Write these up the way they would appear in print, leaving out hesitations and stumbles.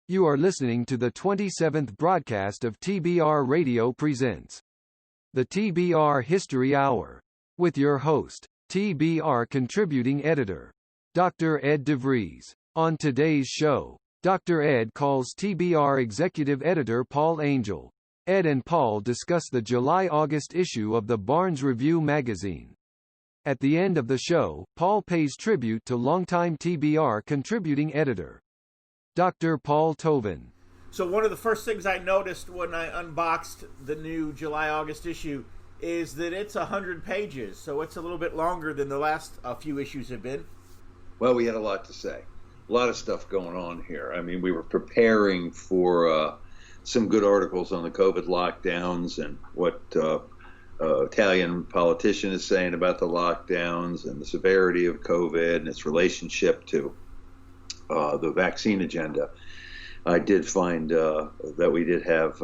You are listening to the 27th broadcast of TBR Radio Presents the TBR History Hour, with your host, TBR contributing editor, Dr. Ed DeVries. On today's show, Dr. Ed calls TBR executive editor Paul Angel. Ed and Paul discuss the July-August issue of the Barnes Review magazine. At the end of the show, Paul pays tribute to longtime TBR contributing editor, Dr. Paul Tovin. So one of the first things I noticed when I unboxed the new July-August issue is that it's 100 pages, so it's a little bit longer than the last few issues have been. Well, we had a lot to say. A lot of stuff going on here. I mean, we were preparing for some good articles on the COVID lockdowns and what Italian politician is saying about the lockdowns and the severity of COVID and its relationship to the vaccine agenda. I did find that we did have,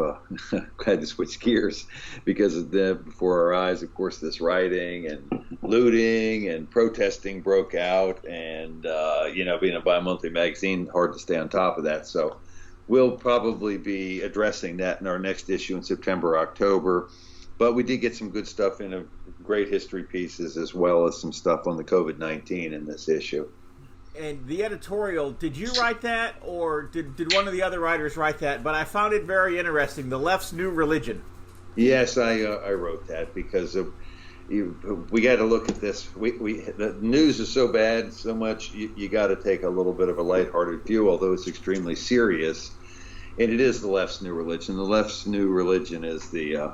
had to switch gears because before our eyes, of course, this rioting and looting and protesting broke out, and, being a bi-monthly magazine, hard to stay on top of that. So we'll probably be addressing that in our next issue in September, October. But we did get some good stuff in of great history pieces, as well as some stuff on the COVID-19 in this issue. And the editorial, did you write that, or did one of the other writers write that? But I found it very interesting, the left's new religion. Yes, I wrote that because we got to look at this. The news is so bad, so much, you got to take a little bit of a lighthearted view, although it's extremely serious. And it is the left's new religion. The left's new religion is the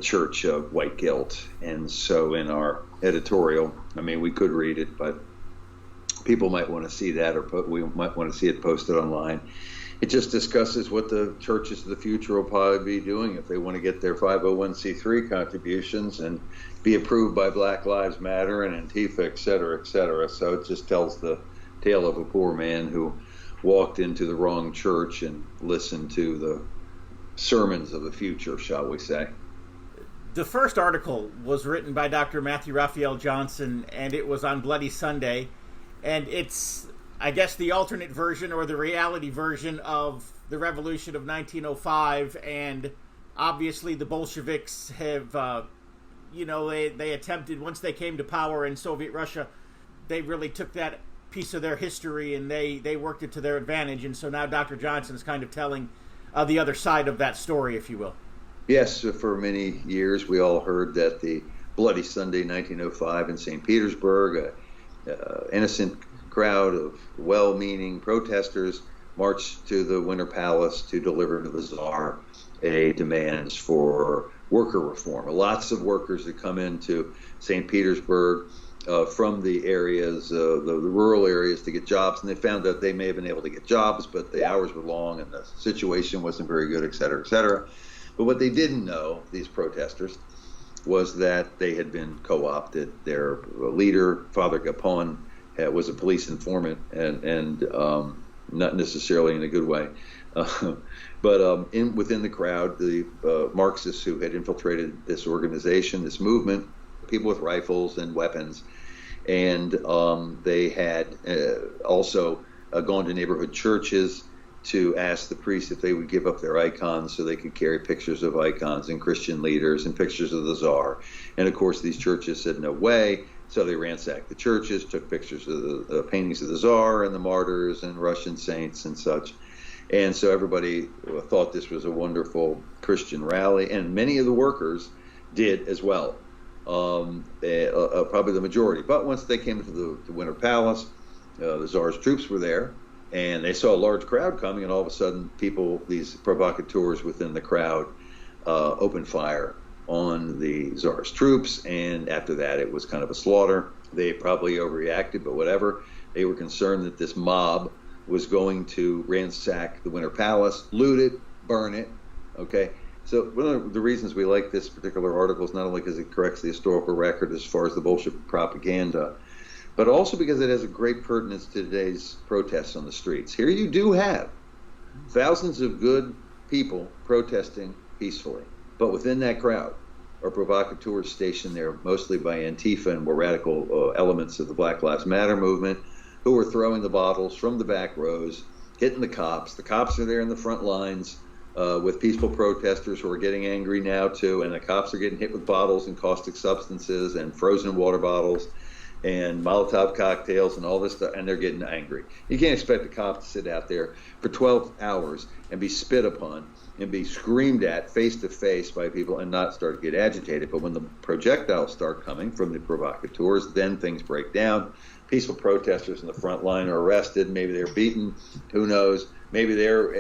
church of white guilt. And so in our editorial, I mean, we could read it, but people might want to see that, or we might want to see it posted online. It just discusses what the churches of the future will probably be doing if they want to get their 501c3 contributions and be approved by Black Lives Matter and Antifa, et cetera, et cetera. So it just tells the tale of a poor man who walked into the wrong church and listened to the sermons of the future, shall we say. The first article was written by Dr. Matthew Raphael Johnson, and it was on Bloody Sunday. And it's, I guess, the alternate version or the reality version of the revolution of 1905. And obviously the Bolsheviks have, they attempted, once they came to power in Soviet Russia, they really took that piece of their history and they worked it to their advantage. And so now Dr. Johnson is kind of telling the other side of that story, if you will. Yes, for many years we all heard that the Bloody Sunday 1905 in St. Petersburg, innocent crowd of well-meaning protesters marched to the Winter Palace to deliver to the Tsar demands for worker reform. Lots of workers that come into St. Petersburg from the areas, the rural areas, to get jobs, and they found that they may have been able to get jobs, but the hours were long and the situation wasn't very good, et cetera, et cetera. But what they didn't know, these protesters, was that they had been co-opted. Their leader, Father Gapon, was a police informant, and not necessarily in a good way. But within the crowd, the Marxists who had infiltrated this organization, this movement, people with rifles and weapons, and they had also gone to neighborhood churches to ask the priests if they would give up their icons so they could carry pictures of icons and Christian leaders and pictures of the Tsar. And of course, these churches said no way, so they ransacked the churches, took pictures of the paintings of the Tsar and the martyrs and Russian saints and such. And so everybody thought this was a wonderful Christian rally, and many of the workers did as well, probably the majority. But once they came to the Winter Palace, the Tsar's troops were there, and they saw a large crowd coming, and all of a sudden these provocateurs within the crowd opened fire on the Tsar's troops, and after that it was kind of a slaughter. They probably overreacted, but whatever. They were concerned that this mob was going to ransack the Winter Palace, loot it, burn it, okay? So one of the reasons we like this particular article is not only because it corrects the historical record as far as the Bolshevik propaganda, but also because it has a great pertinence to today's protests on the streets. Here you do have thousands of good people protesting peacefully, but within that crowd are provocateurs stationed there, mostly by Antifa and more radical elements of the Black Lives Matter movement, who were throwing the bottles from the back rows hitting the cops. The cops are there in the front lines with peaceful protesters who are getting angry now too, and the cops are getting hit with bottles and caustic substances and frozen water bottles and Molotov cocktails and all this stuff, and they're getting angry. You can't expect a cop to sit out there for 12 hours and be spit upon and be screamed at face to face by people and not start to get agitated. But when the projectiles start coming from the provocateurs, then things break down. Peaceful protesters in the front line are arrested. Maybe they're beaten. Who knows? Maybe they're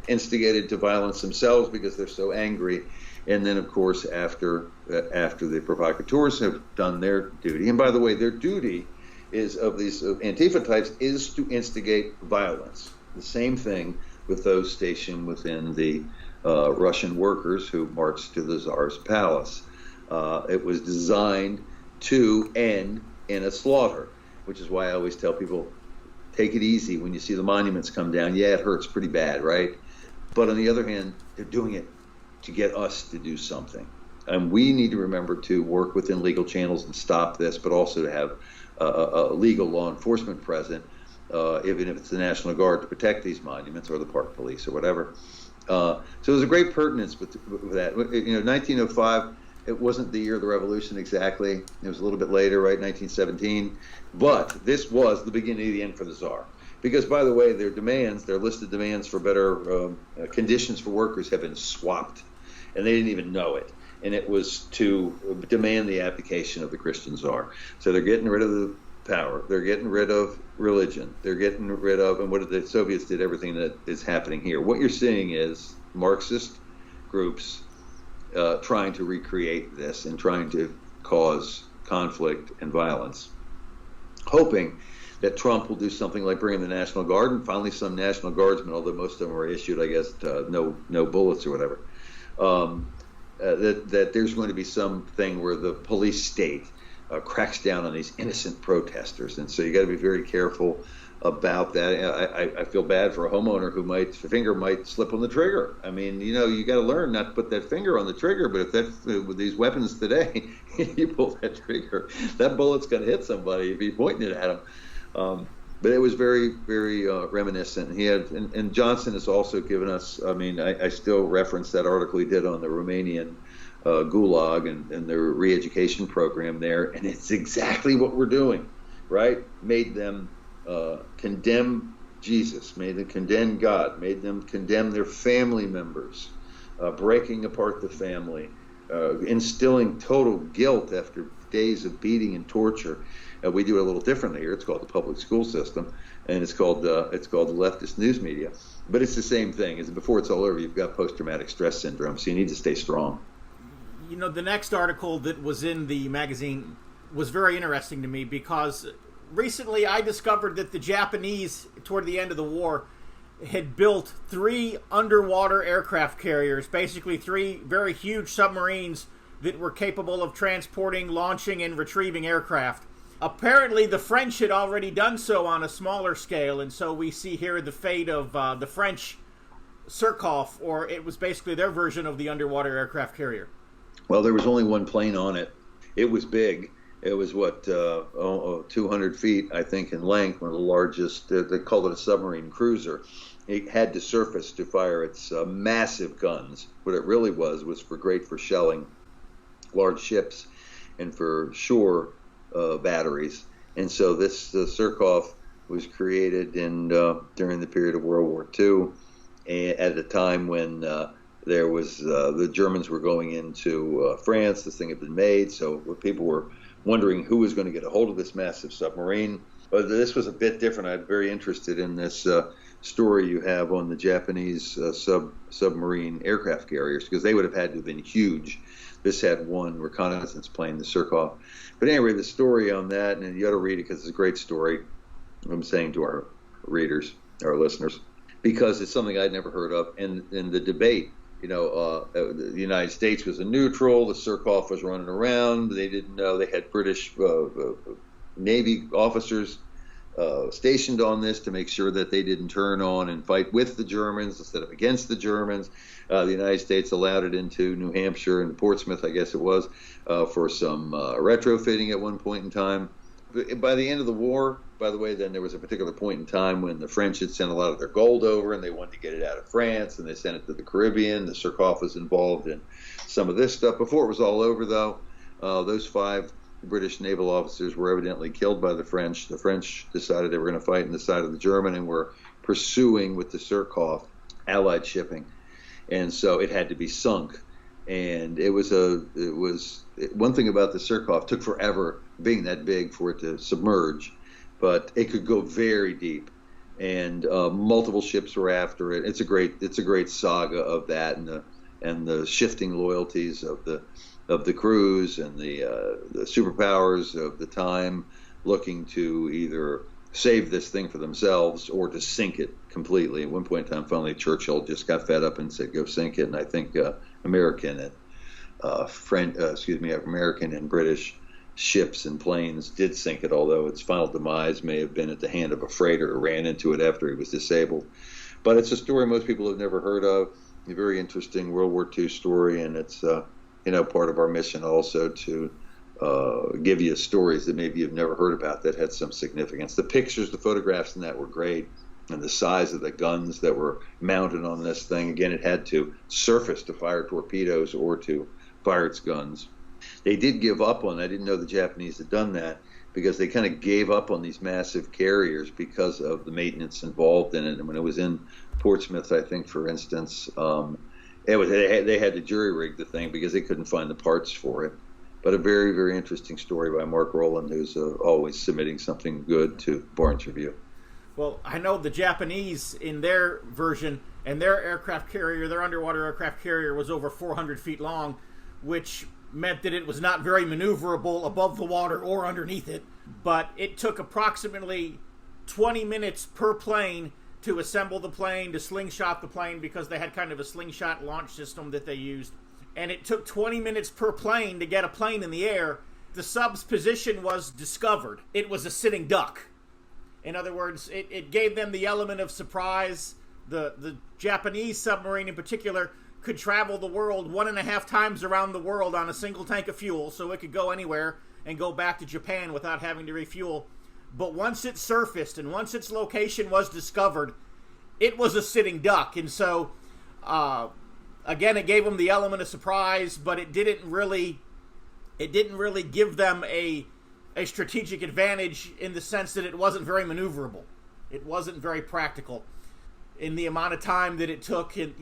instigated to violence themselves because they're so angry. And then, of course, after the provocateurs have done their duty, and by the way, their duty is of these Antifa types is to instigate violence. The same thing with those stationed within the Russian workers who marched to the Tsar's palace. It was designed to end in a slaughter, which is why I always tell people, take it easy when you see the monuments come down. Yeah, it hurts pretty bad, right? But on the other hand, they're doing it to get us to do something. And we need to remember to work within legal channels and stop this, but also to have a legal law enforcement present, even if it's the National Guard, to protect these monuments, or the park police or whatever. So there's a great pertinence with that. 1905, it wasn't the year of the revolution exactly. It was a little bit later, right, 1917. But this was the beginning of the end for the Tsar. Because, by the way, their listed demands for better conditions for workers have been swapped. And they didn't even know it. And it was to demand the abdication of the Christian Tsar. So they're getting rid of the power. They're getting rid of religion. They're getting rid of, and what did the Soviets did, everything that is happening here. What you're seeing is Marxist groups trying to recreate this and trying to cause conflict and violence, hoping that Trump will do something like bring in the National Guard, and finally some National Guardsmen, although most of them were issued, I guess, no bullets or whatever, that there's going to be something where the police state cracks down on these innocent protesters. And so you got to be very careful about that. I feel bad for a homeowner who finger might slip on the trigger. I mean, you got to learn not to put that finger on the trigger, but if with these weapons today, you pull that trigger, that bullet's going to hit somebody if you're pointing it at them. But it was very, very reminiscent. He had, and Johnson has also given us, I still reference that article he did on the Romanian Gulag and their re-education program there, and it's exactly what we're doing, right? Made them condemn Jesus, made them condemn God, made them condemn their family members, breaking apart the family, instilling total guilt after days of beating and torture. We do it a little differently here. It's called the public school system, and it's called the leftist news media. But it's the same thing. Is before it's all over, you've got post-traumatic stress syndrome, so you need to stay strong. The next article that was in the magazine was very interesting to me because recently I discovered that the Japanese, toward the end of the war, had built 3 underwater aircraft carriers, basically 3 very huge submarines that were capable of transporting, launching, and retrieving aircraft. Apparently, the French had already done so on a smaller scale, and so we see here the fate of the French Surcouf, or it was basically their version of the underwater aircraft carrier. Well, there was only one plane on it. It was big. It was, 200 feet, I think, in length, one of the largest. They called it a submarine cruiser. It had to surface to fire its massive guns. What it really was great for shelling large ships and for shore batteries. And so this Surcouf was created during the period of World War II, at a time when there was the Germans were going into France. This thing had been made, so people were wondering who was going to get a hold of this massive submarine. But this was a bit different. I'm very interested in this story you have on the Japanese submarine aircraft carriers, because they would have had to have been huge. This had one reconnaissance plane, the Surcouf. But anyway, the story on that, and you ought to read it because it's a great story, I'm saying to our readers, our listeners, because it's something I'd never heard of. And in the debate, the United States was a neutral, the Surcouf was running around, they didn't know, they had British Navy officers stationed on this to make sure that they didn't turn on and fight with the Germans instead of against the Germans. The United States allowed it into New Hampshire and Portsmouth, I guess it was, for some retrofitting at one point in time. by the end of the war, by the way, then there was a particular point in time when the French had sent a lot of their gold over and they wanted to get it out of France, and they sent it to the Caribbean. The Surcouf was involved in some of this stuff. Before it was all over, though, those 5 British naval officers were evidently killed by the French. The French decided they were going to fight on the side of the German and were pursuing with the Surcouf Allied shipping, and so it had to be sunk. And it was one thing about the Surcouf, took forever, being that big, for it to submerge, but it could go very deep, and multiple ships were after it. It's a great saga of that, and the shifting loyalties of the crews and the superpowers of the time, looking to either save this thing for themselves or to sink it completely. At one point in time, finally, Churchill just got fed up and said, "Go sink it." And I think American and British ships and planes did sink it, although its final demise may have been at the hand of a freighter who ran into it after he was disabled. But it's a story most people have never heard of. A very interesting World War II story, and it's part of our mission also to give you stories that maybe you've never heard about that had some significance. The pictures, the photographs in that were great, and the size of the guns that were mounted on this thing. Again, it had to surface to fire torpedoes or to fire its guns. They did give up on, I didn't know the Japanese had done that, because they kind of gave up on these massive carriers because of the maintenance involved in it. And when it was in Portsmouth, I think, for instance, they had to jury rig the thing because they couldn't find the parts for it. But a very, very interesting story by Mark Rowland, who's always submitting something good to Barnes Review. Well, I know the Japanese, in their version, and their aircraft carrier, their underwater aircraft carrier, was over 400 feet long, which meant that it was not very maneuverable above the water or underneath it. But it took approximately 20 minutes per plane to assemble the plane, to slingshot the plane, because they had kind of a slingshot launch system that they used. And it took 20 minutes per plane to get a plane in the air. The sub's position was discovered. It was a sitting duck. In other words, it gave them the element of surprise. The Japanese submarine in particular could travel the world 1.5 times around the world on a single tank of fuel, so it could go anywhere and go back to Japan without having to refuel. But once it surfaced and once its location was discovered, it was a sitting duck. And so, again, it gave them the element of surprise, but it didn't really give them a strategic advantage in the sense that it wasn't very maneuverable. It wasn't very practical in the amount of time that it took, and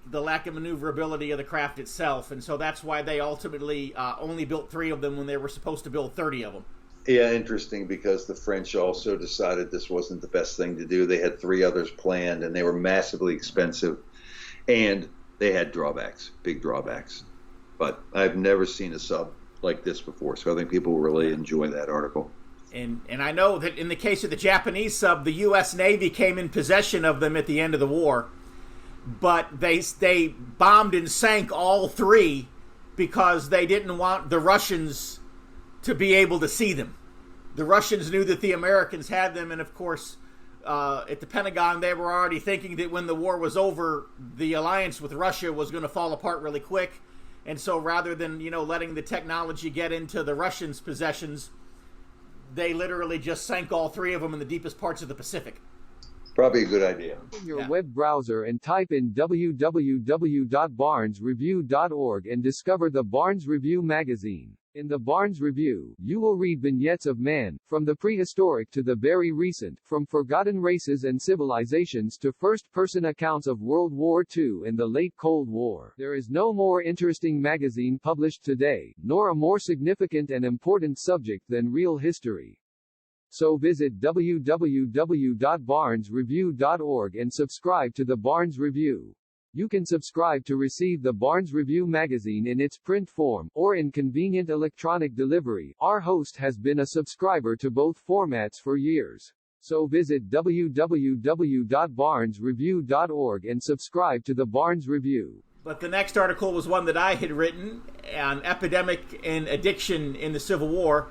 the lack of maneuverability of the craft itself. And so that's why they ultimately only built 3 of them when they were supposed to build 30 of them. Yeah, interesting, because the French also decided this wasn't the best thing to do. They had 3 others planned, and they were massively expensive, and they had drawbacks, big drawbacks. But I've never seen a sub like this before, so I think people will really enjoy that article. And I know that in the case of the Japanese sub, the U.S. Navy came in possession of them at the end of the war, but they bombed and sank all 3 because they didn't want the Russians to be able to see them. The Russians knew that the Americans had them, and of course, at the Pentagon, they were already thinking that when the war was over, the alliance with Russia was going to fall apart really quick. And so rather than, letting the technology get into the Russians' possessions, they literally just sank all 3 of them in the deepest parts of the Pacific. Probably a good idea. Open your web browser and type in www.barnesreview.org and discover the Barnes Review magazine. In the Barnes Review, you will read vignettes of man, from the prehistoric to the very recent, from forgotten races and civilizations to first-person accounts of World War II and the late Cold War. There is no more interesting magazine published today, nor a more significant and important subject than real history. So visit www.barnesreview.org and subscribe to the Barnes Review. You can subscribe to receive the Barnes Review magazine in its print form, or in convenient electronic delivery. Our host has been a subscriber to both formats for years. So visit www.barnesreview.org and subscribe to the Barnes Review. But the next article was one that I had written on epidemic and addiction in the Civil War.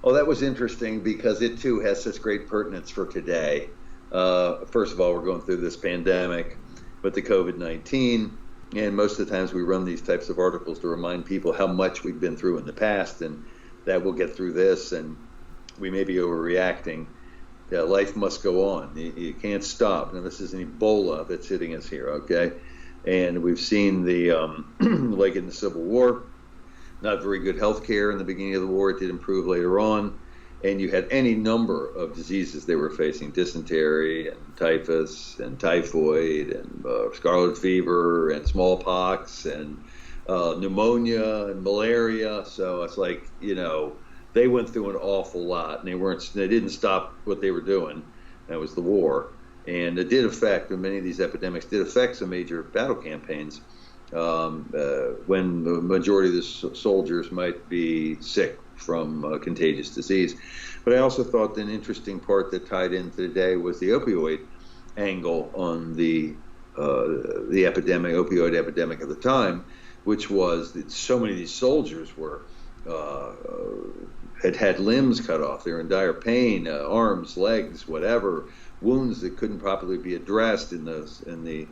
Oh, that was interesting because it too has such great pertinence for today. First of all, we're going through this pandemic with the COVID-19, and most of the times we run these types of articles to remind people how much we've been through in the past and that we'll get through this. And we may be overreacting. Life must go on. You can't stop. Now, this isn't Ebola that's hitting us here, okay? And we've seen the, like in the Civil War, not very good health care in the beginning of the war. It did improve later on. And you had any number of diseases they were facing: dysentery and typhus and typhoid and scarlet fever and smallpox and pneumonia and malaria. So it's like, they went through an awful lot, and they didn't stop what they were doing. That was the war. And it did affect, and many of these epidemics did affect some major battle campaigns when the majority of the soldiers might be sick from contagious disease. But I also thought an interesting part that tied in today was the opioid angle on the opioid epidemic at the time, which was that so many of these soldiers were had limbs cut off. They were in dire pain, arms, legs, whatever, wounds that couldn't properly be addressed in the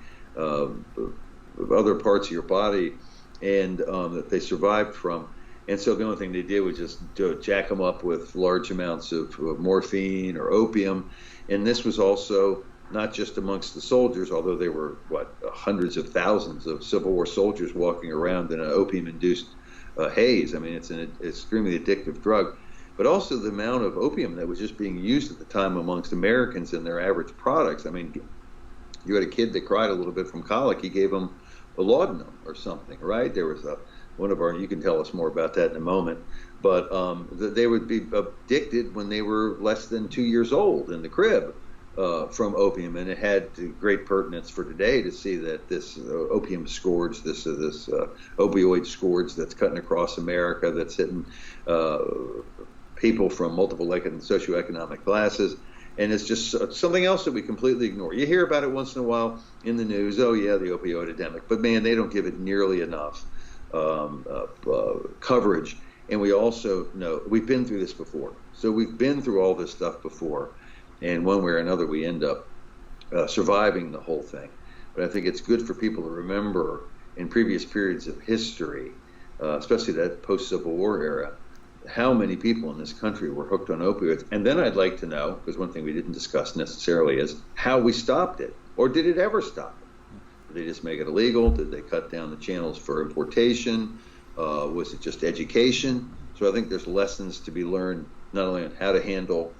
other parts of your body, and that they survived from. And so the only thing they did was just jack them up with large amounts of morphine or opium. And this was also not just amongst the soldiers, although there were, hundreds of thousands of Civil War soldiers walking around in an opium-induced haze. I mean, it's an extremely addictive drug. But also the amount of opium that was just being used at the time amongst Americans in their average products. I mean, you had a kid that cried a little bit from colic. He gave him a laudanum or something, right? There was you can tell us more about that in a moment, but they would be addicted when they were less than 2 years old in the crib from opium. And it had great pertinence for today to see that this opium scourge, this opioid scourge that's cutting across America, that's hitting people from multiple socioeconomic classes. And it's just something else that we completely ignore. You hear about it once in a while in the news. Oh, yeah, the opioid epidemic. But, man, they don't give it nearly enough coverage. And we also know we've been through this before. So we've been through all this stuff before. And one way or another, we end up surviving the whole thing. But I think it's good for people to remember in previous periods of history, especially that post-Civil War era, how many people in this country were hooked on opioids. And then I'd like to know, because one thing we didn't discuss necessarily is how we stopped it, or did it ever stop it? Did they just make it illegal? Did they cut down the channels for importation? Was it just education? So I think there's lessons to be learned, not only on how to handle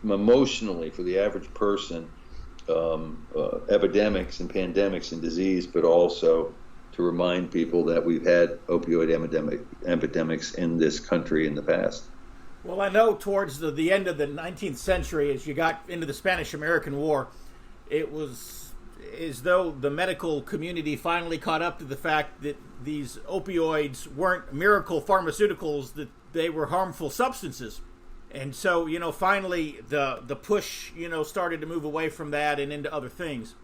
emotionally for the average person epidemics and pandemics and disease, but also to remind people that we've had opioid epidemics in this country in the past. Well, I know towards the end of the 19th century, as you got into the Spanish-American War, it was as though the medical community finally caught up to the fact that these opioids weren't miracle pharmaceuticals, that they were harmful substances. And so, finally the push, started to move away from that and into other things.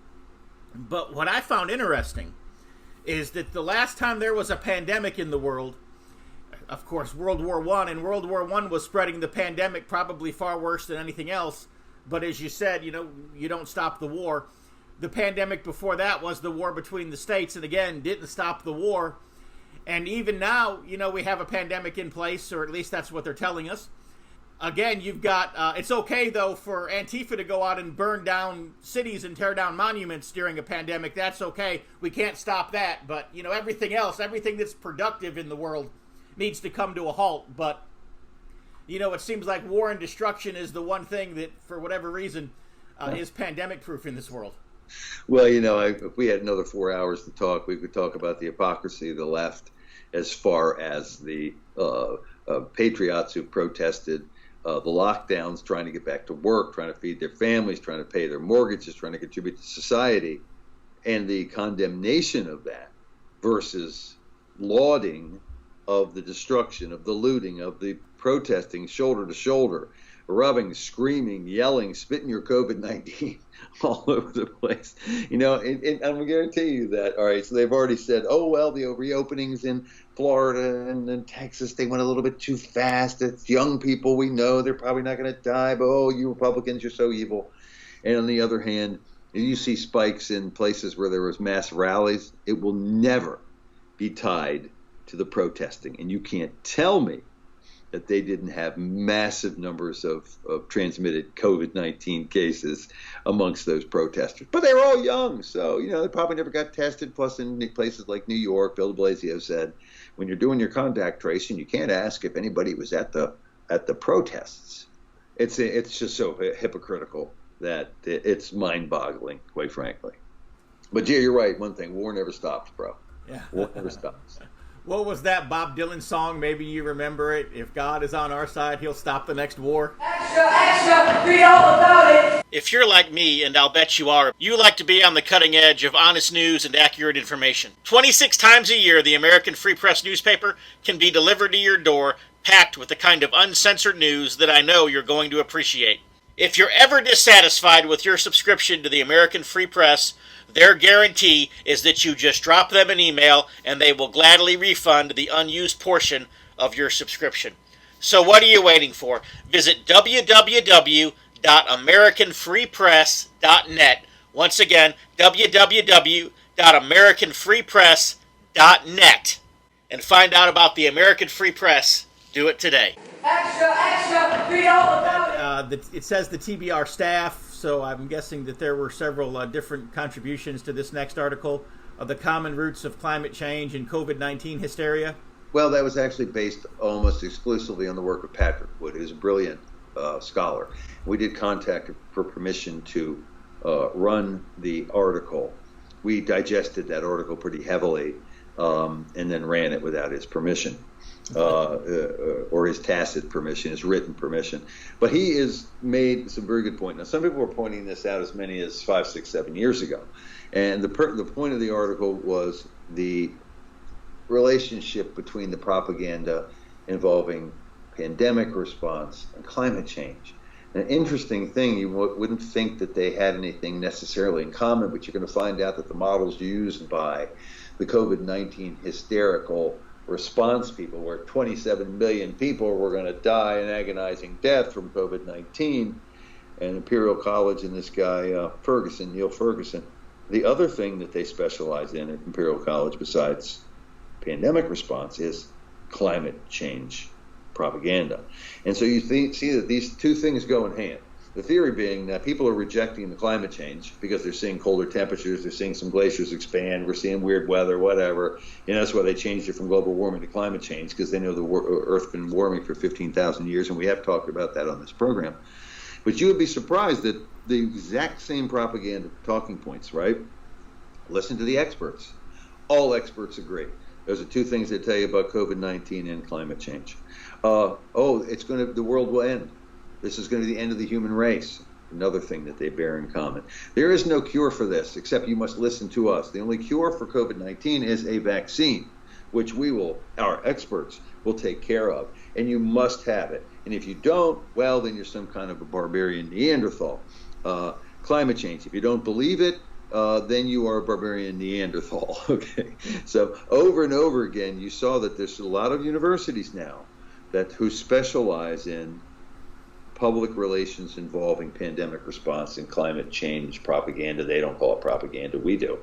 But what I found interesting is that the last time there was a pandemic in the world, of course, World War I, and World War I was spreading the pandemic probably far worse than anything else. But as you said, you don't stop the war. The pandemic before that was the war between the states, and again, didn't stop the war. And even now, we have a pandemic in place, or at least that's what they're telling us. Again, you've got, it's okay, though, for Antifa to go out and burn down cities and tear down monuments during a pandemic. That's okay. We can't stop that. But, everything else, everything that's productive in the world needs to come to a halt. But, it seems like war and destruction is the one thing that, for whatever reason, is pandemic-proof in this world. Well, if we had another 4 hours to talk, we could talk about the hypocrisy of the left as far as the patriots who protested the lockdowns, trying to get back to work, trying to feed their families, trying to pay their mortgages, trying to contribute to society, and the condemnation of that versus lauding of the destruction, of the looting, of the protesting shoulder to shoulder, rubbing, screaming, yelling, spitting your COVID-19 all over the place. And I'm going to guarantee you that, all right, so they've already said, oh, well, the reopenings in Florida and in Texas, they went a little bit too fast. It's young people, we know they're probably not going to die, but, oh, you Republicans, you're so evil. And on the other hand, you see spikes in places where there was mass rallies. It will never be tied to the protesting. And you can't tell me that they didn't have massive numbers of transmitted COVID-19 cases amongst those protesters. But they were all young, so they probably never got tested. Plus, in places like New York, Bill de Blasio said, when you're doing your contact tracing, you can't ask if anybody was at the protests. It's just so hypocritical that it's mind-boggling, quite frankly. But yeah, you're right. One thing, war never stops, bro. Yeah, war never stops. What was that Bob Dylan song? Maybe you remember it. If God is on our side, he'll stop the next war. Extra, extra, read all about it. If you're like me, and I'll bet you are, you like to be on the cutting edge of honest news and accurate information. 26 times a year, the American Free Press newspaper can be delivered to your door, packed with the kind of uncensored news that I know you're going to appreciate. If you're ever dissatisfied with your subscription to the American Free Press, their guarantee is that you just drop them an email and they will gladly refund the unused portion of your subscription. So what are you waiting for? Visit www.americanfreepress.net. Once again, www.americanfreepress.net. And find out about the American Free Press. Do it today. Extra, extra, read all about it. It says the TBR staff, so I'm guessing that there were several different contributions to this next article of the common roots of climate change and COVID-19 hysteria. Well, that was actually based almost exclusively on the work of Patrick Wood, who's a brilliant scholar. We did contact for permission to run the article. We digested that article pretty heavily and then ran it without his permission. Or his tacit permission, his written permission. But he has made some very good points. Now, some people were pointing this out as many as 5, 6, 7 years ago. And the point of the article was the relationship between the propaganda involving pandemic response and climate change. An interesting thing, you wouldn't think that they had anything necessarily in common, but you're going to find out that the models used by the COVID-19 hysterical response people, where 27 million people were going to die an agonizing death from COVID-19, and Imperial College and this guy, Neil Ferguson. The other thing that they specialize in at Imperial College, besides pandemic response, is climate change propaganda. And so you see that these two things go in hand. The theory being that people are rejecting the climate change because they're seeing colder temperatures, they're seeing some glaciers expand, we're seeing weird weather, whatever. That's why they changed it from global warming to climate change, because they know the Earth's been warming for 15,000 years, and we have talked about that on this program. But you would be surprised that the exact same propaganda talking points, right? Listen to the experts. All experts agree. Those are two things they tell you about COVID-19 and climate change. The world will end. This is going to be the end of the human race. Another thing that they bear in common. There is no cure for this, except you must listen to us. The only cure for COVID-19 is a vaccine, which our experts will take care of. And you must have it. And if you don't, well, then you're some kind of a barbarian Neanderthal. Climate change, if you don't believe it, then you are a barbarian Neanderthal. Okay. So over and over again, you saw that there's a lot of universities now who specialize in public relations involving pandemic response and climate change propaganda. They don't call it propaganda, we do.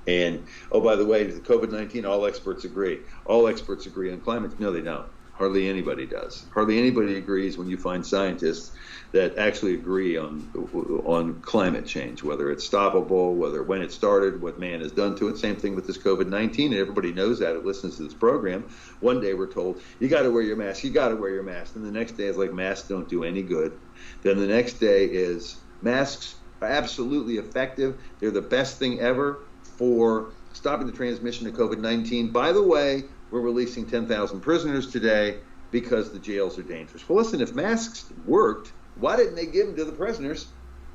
And, oh, by the way, the COVID-19, all experts agree. All experts agree on climate. No, they don't. Hardly anybody does. Hardly anybody agrees when you find scientists that actually agree on climate change, whether it's stoppable, when it started, what man has done to it. Same thing with this COVID-19, and everybody knows that who listens to this program. One day we're told, you got to wear your mask, you got to wear your mask. And the next day it's like, masks don't do any good. Then the next day is, masks are absolutely effective. They're the best thing ever for stopping the transmission of COVID-19. By the way, we're releasing 10,000 prisoners today because the jails are dangerous. Well, listen, if masks worked, why didn't they give them to the prisoners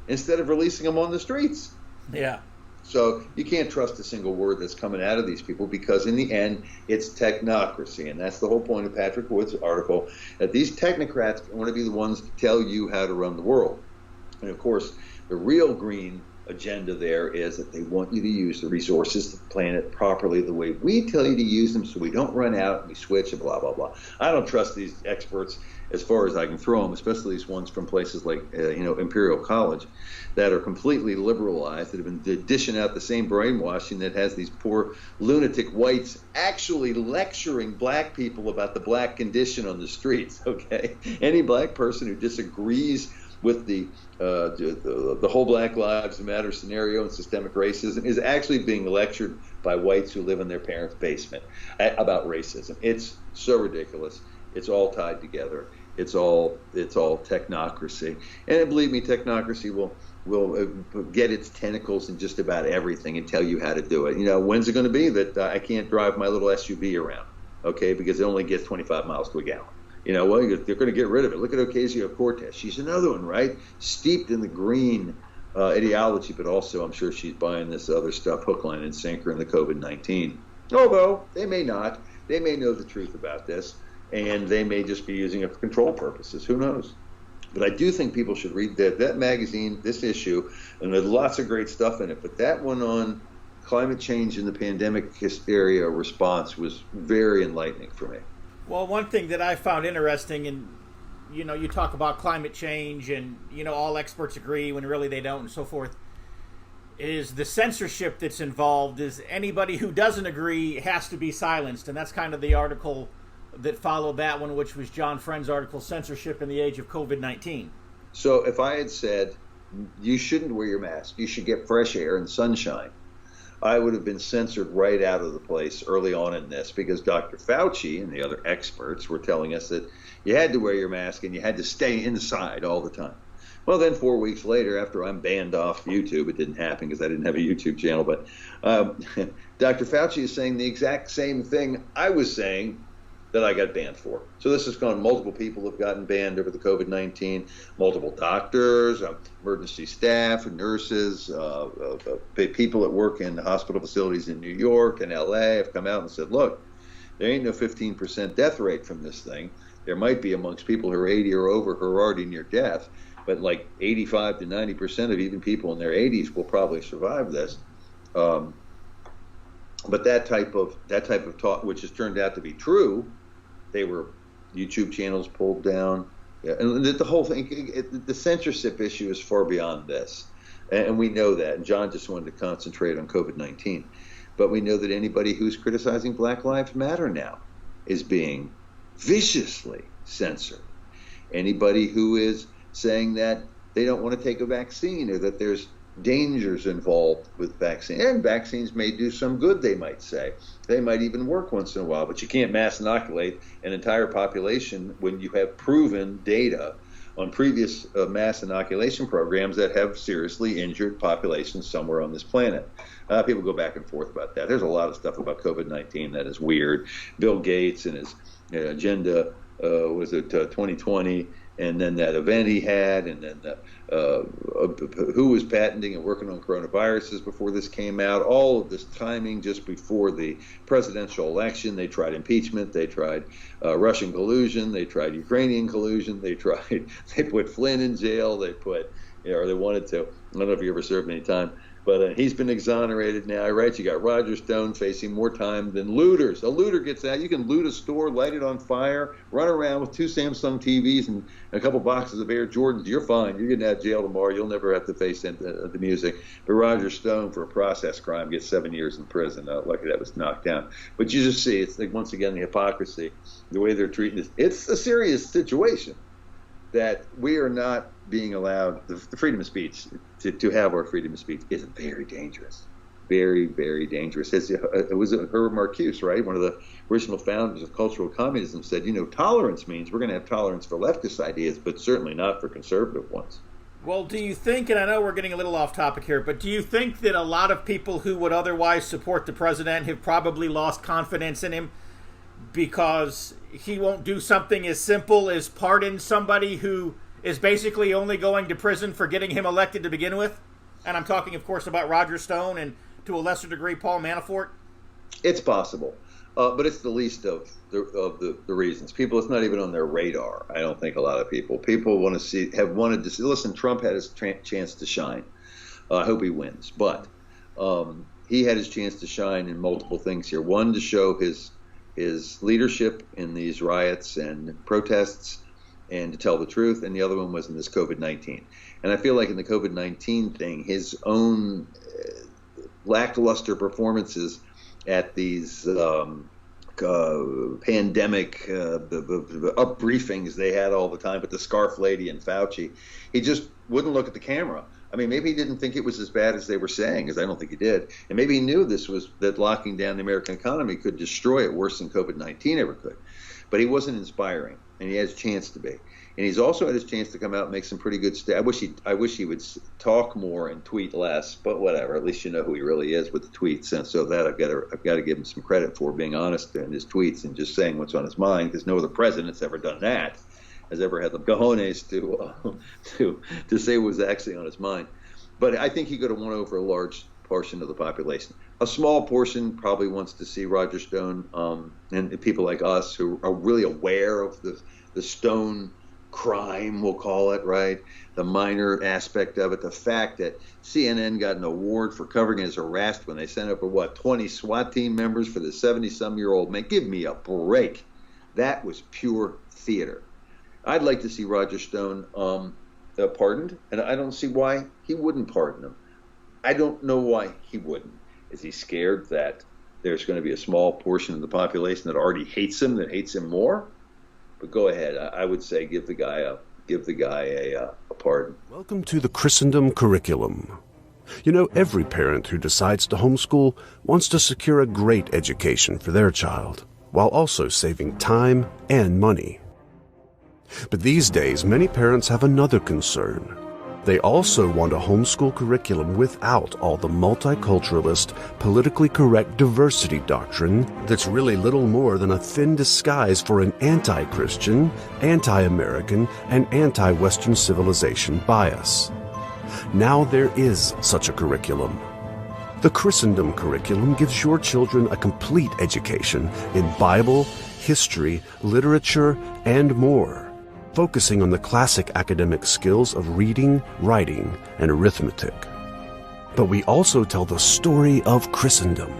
instead of releasing them on the streets? Yeah. So you can't trust a single word that's coming out of these people, because in the end, it's technocracy. And that's the whole point of Patrick Wood's article, that these technocrats want to be the ones to tell you how to run the world. And of course, the real green agenda there is that they want you to use the resources of the planet properly the way we tell you to use them so we don't run out and we switch and blah, blah, blah. I don't trust these experts as far as I can throw them, especially these ones from places like, Imperial College that are completely liberalized, that have been dishing out the same brainwashing that has these poor lunatic whites actually lecturing black people about the black condition on the streets, okay? Any black person who disagrees with the whole Black Lives Matter scenario and systemic racism is actually being lectured by whites who live in their parents' basement about racism. It's so ridiculous. It's all tied together. It's all technocracy. And believe me, technocracy will get its tentacles in just about everything and tell you how to do it. When's it going to be that I can't drive my little SUV around, okay, because it only gets 25 miles to a gallon? They're going to get rid of it. Look at Ocasio-Cortez. She's another one, right? Steeped in the green ideology, but also I'm sure she's buying this other stuff, hook, line, and sinker in the COVID-19. Although they may not. They may know the truth about this, and they may just be using it for control purposes. Who knows? But I do think people should read that magazine, this issue, and there's lots of great stuff in it. But that one on climate change and the pandemic hysteria response was very enlightening for me. Well, one thing that I found interesting, and you talk about climate change, and all experts agree when really they don't, and so forth, is the censorship that's involved. Is anybody who doesn't agree has to be silenced, and that's kind of the article that followed that one, which was John Friend's article, "Censorship in the Age of COVID-19." So if I had said you shouldn't wear your mask, you should get fresh air and sunshine, I would have been censored right out of the place early on in this, because Dr. Fauci and the other experts were telling us that you had to wear your mask and you had to stay inside all the time. Well, then 4 weeks later, after I'm banned off YouTube, it didn't happen because I didn't have a YouTube channel, but Dr. Fauci is saying the exact same thing I was saying that I got banned for. So this has gone, multiple people have gotten banned over the COVID-19, multiple doctors, emergency staff, nurses, people that work in hospital facilities in New York and LA have come out and said, look, there ain't no 15% death rate from this thing. There might be amongst people who are 80 or over who are already near death, but like 85 to 90% of even people in their 80s will probably survive this. But that type of talk, which has turned out to be true, they were YouTube channels pulled down. Yeah, and the whole thing, the censorship issue is far beyond this. And we know that. And John just wanted to concentrate on COVID-19. But we know that anybody who's criticizing Black Lives Matter now is being viciously censored. Anybody who is saying that they don't want to take a vaccine, or that there's dangers involved with vaccine. And vaccines may do some good, they might say. They might even work once in a while, but you can't mass inoculate an entire population when you have proven data on previous mass inoculation programs that have seriously injured populations somewhere on this planet. People go back and forth about that. There's a lot of stuff about COVID-19 that is weird. Bill Gates and his agenda, was it 2020? And then that event he had, and then who was patenting and working on coronaviruses before this came out, all of this timing just before the presidential election. They tried impeachment, they tried Russian collusion, they tried Ukrainian collusion, they put Flynn in jail, they wanted to. I don't know if you ever served any time, but he's been exonerated now, right? You got Roger Stone facing more time than looters. A looter gets out. You can loot a store, light it on fire, run around with 2 Samsung TVs and a couple boxes of Air Jordans. You're fine. You're getting out of jail tomorrow. You'll never have to face the music. But Roger Stone, for a process crime, gets 7 years in prison. Lucky that was knocked down. But you just see, it's like, once again, the hypocrisy, the way they're treating this. It's a serious situation that we are not being allowed, the freedom of speech, to have our freedom of speech is very dangerous. Very, very dangerous. It was Herbert Marcuse, right? One of the original founders of cultural communism said, tolerance means we're going to have tolerance for leftist ideas, but certainly not for conservative ones. Well, do you think, and I know we're getting a little off topic here, but do you think that a lot of people who would otherwise support the president have probably lost confidence in him because he won't do something as simple as pardon somebody who is basically only going to prison for getting him elected to begin with? And I'm talking, of course, about Roger Stone and, to a lesser degree, Paul Manafort. It's possible, but it's the least of the reasons. People, it's not even on their radar. I don't think a lot of people want to have wanted to see. Listen, Trump had his chance to shine. I hope he wins. But he had his chance to shine in multiple things here. One, to show his leadership in these riots and protests and to tell the truth. And the other one was in this COVID-19. And I feel like in the COVID-19 thing, his own lackluster performances at these pandemic up briefings they had all the time with the scarf lady and Fauci, he just wouldn't look at the camera. I mean, maybe he didn't think it was as bad as they were saying, because I don't think he did. And maybe he knew that locking down the American economy could destroy it worse than COVID-19 ever could. But he wasn't inspiring, and he has a chance to be. And he's also had his chance to come out and make some pretty good I wish he would talk more and tweet less, but whatever. At least you know who he really is with the tweets, and so that I've got to give him some credit for being honest in his tweets and just saying what's on his mind, because no other president's ever done that, has ever had the cojones to say what was actually on his mind. But I think he could have won over a large portion of the population. A small portion probably wants to see Roger Stone and people like us who are really aware of the Stone crime, we'll call it, right? The minor aspect of it, the fact that CNN got an award for covering his arrest when they sent over 20 SWAT team members for the 70-some-year-old man. Give me a break. That was pure theater. I'd like to see Roger Stone pardoned, and I don't see why he wouldn't pardon him. I don't know why he wouldn't. Is he scared that there's going to be a small portion of the population that already hates him, that hates him more? But go ahead. I would say give the guy a pardon. Welcome to the Christendom curriculum. You know, every parent who decides to homeschool wants to secure a great education for their child, while also saving time and money. But these days, many parents have another concern. They also want a homeschool curriculum without all the multiculturalist, politically correct diversity doctrine that's really little more than a thin disguise for an anti-Christian, anti-American, and anti-Western civilization bias. Now there is such a curriculum. The Christendom curriculum gives your children a complete education in Bible, history, literature, and more, focusing on the classic academic skills of reading, writing, and arithmetic. But we also tell the story of Christendom,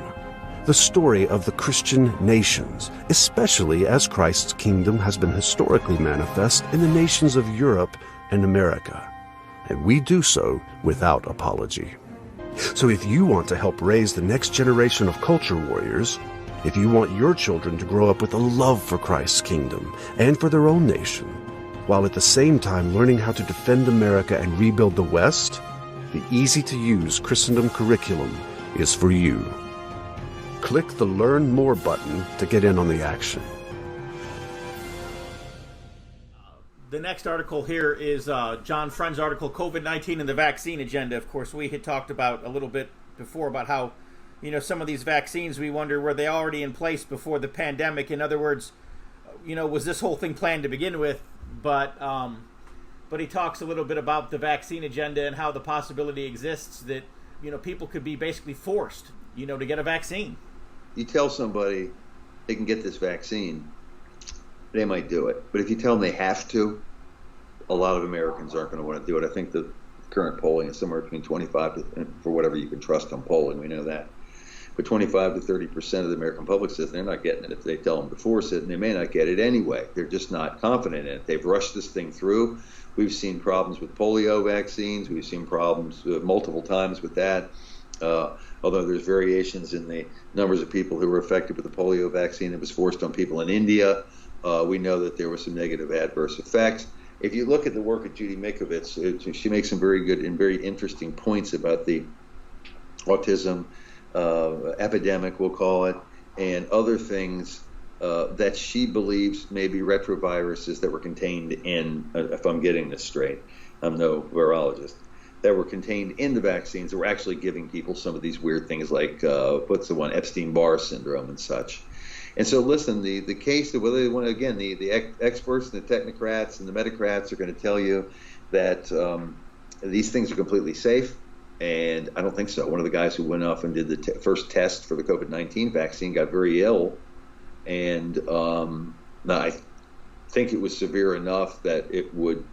the story of the Christian nations, especially as Christ's kingdom has been historically manifest in the nations of Europe and America. And we do so without apology. So if you want to help raise the next generation of culture warriors, if you want your children to grow up with a love for Christ's kingdom and for their own nation, while at the same time learning how to defend America and rebuild the West, the easy-to-use Christendom curriculum is for you. Click the Learn More button to get in on the action. The next article here is John Friend's article, COVID-19 and the Vaccine Agenda. Of course, we had talked about a little bit before about how, some of these vaccines, we wonder, were they already in place before the pandemic? In other words, was this whole thing planned to begin with? But he talks a little bit about the vaccine agenda and how the possibility exists that, people could be basically forced, to get a vaccine. You tell somebody they can get this vaccine, they might do it. But if you tell them they have to, a lot of Americans aren't going to want to do it. I think the current polling is somewhere between 25 to, for whatever you can trust on polling, we know that. But 25 to 30% of the American public says they're not getting it if they tell them to force it, and they may not get it anyway. They're just not confident in it. They've rushed this thing through. We've seen problems with polio vaccines. We've seen problems multiple times with that. Although there's variations in the numbers of people who were affected with the polio vaccine that was forced on people in India. We know that there were some negative adverse effects. If you look at the work of Judy Mikovits, she makes some very good and very interesting points about the autism epidemic, we'll call it, and other things that she believes may be retroviruses that were contained in, if I'm getting this straight, I'm no virologist, that were contained in the vaccines that were actually giving people some of these weird things like, what's the one, Epstein-Barr syndrome and such. And so listen, the case that whether they want to, again, the experts and the technocrats and the metacrats are going to tell you that these things are completely safe. And I don't think so. One of the guys who went off and did the first test for the COVID-19 vaccine got very ill. And I think it was severe enough that it would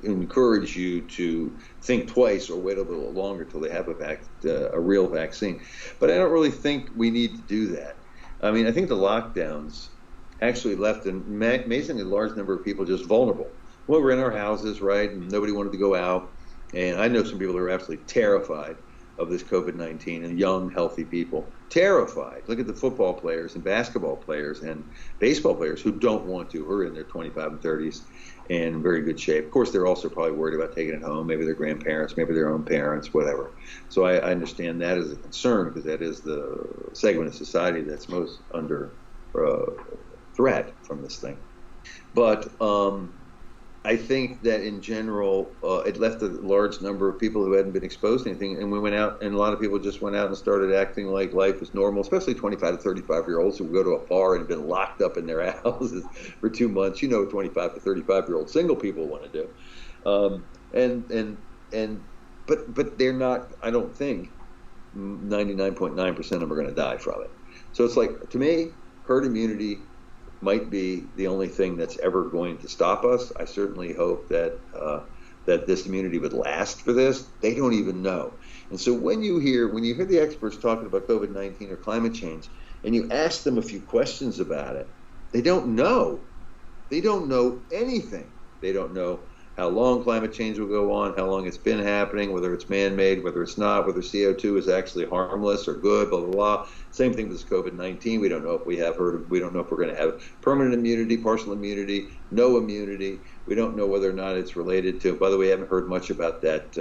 encourage you to think twice or wait a little longer till they have a real vaccine. But I don't really think we need to do that. I mean, I think the lockdowns actually left an amazingly large number of people just vulnerable. Well, we're in our houses, right, and nobody wanted to go out. And I know some people who are absolutely terrified of this COVID-19, and young, healthy people. Terrified. Look at the football players and basketball players and baseball players who don't want to, who are in their 25 and 30s and in very good shape. Of course, they're also probably worried about taking it home, maybe their grandparents, maybe their own parents, whatever. So I understand that as a concern, because that is the segment of society that's most under threat from this thing. But I think that in general, it left a large number of people who hadn't been exposed to anything, and we went out, and a lot of people just went out and started acting like life was normal, especially 25 to 35-year-olds who go to a bar and have been locked up in their houses for 2 months. You know, 25 to 35-year-old single people want to do, but they're not. I don't think 99.9% of them are going to die from it. So it's like, to me, herd immunity might be the only thing that's ever going to stop us. I certainly hope that that this immunity would last for this. They don't even know. And so when you hear the experts talking about COVID-19 or climate change, and you ask them a few questions about it, they don't know. They don't know anything. They don't know how long climate change will go on, how long it's been happening, whether it's man-made, whether it's not, whether CO2 is actually harmless or good, blah, blah, blah. Same thing with COVID-19. We don't know if we don't know if we're going to have permanent immunity, partial immunity, no immunity. We don't know whether or not it's related to, by the way, I haven't heard much about that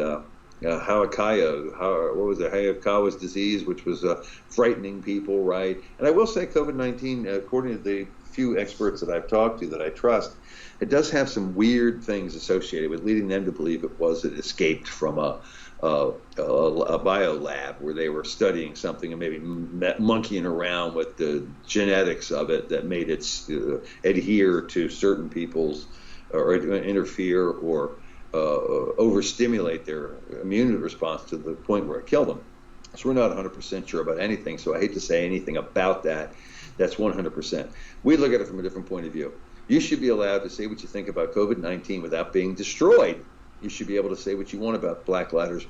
Hayakawa's disease, which was frightening people, right? And I will say COVID-19, according to the few experts that I've talked to that I trust, it does have some weird things associated with, leading them to believe it escaped from a bio lab where they were studying something and maybe monkeying around with the genetics of it that made it adhere to certain people's, or interfere or overstimulate their immune response to the point where it killed them. So we're not 100% sure about anything, so I hate to say anything about that. That's 100%. We look at it from a different point of view. You should be allowed to say what you think about COVID-19 without being destroyed. You should be able to say what you want about Black Lives